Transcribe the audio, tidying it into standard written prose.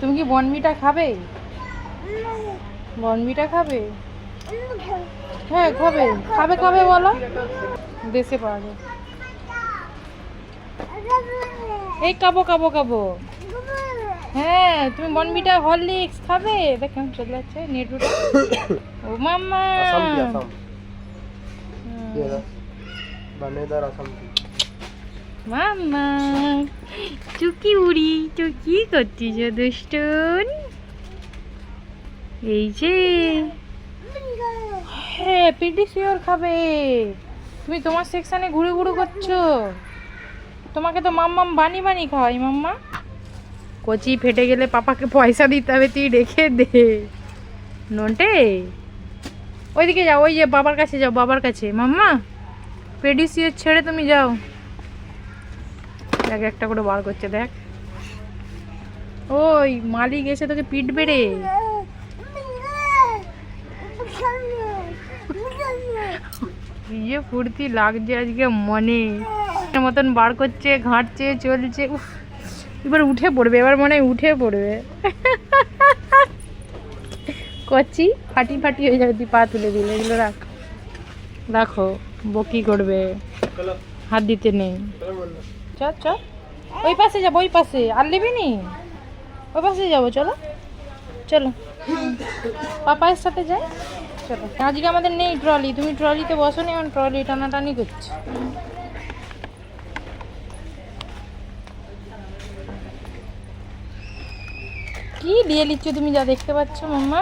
তুমি কি বনমিটা খাবে? বনমিটা খাবে? হ্যাঁ খাবে। খাবে খাবে বলো। দেশে পাওয়া যায়। এই খাবো খাবো খাবো। হ্যাঁ তুমি বনমিটা হরলিক্স খাবে? দেখ কেমন চলে যাচ্ছে নেটুটা। ও মাম্মা असम की असम ये रहा बनेदार असम की মাম্মা চুকি উড়ি তুই কি করছিস দুষ্টুন? এই যে হ্যাঁ পিডিসিওর খাবে। তুমি তোমার সেকশনে ঘুরে ঘুরে করছো। তোমাকে তো মাম্মাম বানি বানি খাওয়াই মাম্মা। কচি ফেটে গেলে পাপাকে পয়সা দিতে হবে, তুই রেখে দে। নন্টে ওইদিকে যাও, ওই যে বাবার কাছে যাও, বাবার কাছে। মাম্মা পেডিসিওর ছেড়ে তুমি যাও। দেখ একটা করে বার করছে দেখ। ওই মালিক এসে তোকে পিটবে রে। ইয়ে ফুর্তি লাগছে আজকে মনে মতন বার করছে, ঘাঁটছে, চলছে। উফ এবার উঠে পড়বে, এবার মনে হয় উঠে পড়বে। কচি ফাটি ফাটি হয়ে যাবে তুই পা তুলে দিলে। এগুলো রাখ, রাখো, বকি করবে, হাত দিতে নেই। চল চল ওই পাশে যাবো, ওই পাশে আর নেবি নি, ওই পাশে যাবো। চলো চলো পাপায়ের সাথে যাই। চলো আজকে আমাদের নেই ট্রলি, তুমি ট্রলিতে বসো নি, এখন ট্রলি টানাটানি করছি। কি দিয়ে নিচ্ছ তুমি, যা দেখতে পাচ্ছ মাম্মা?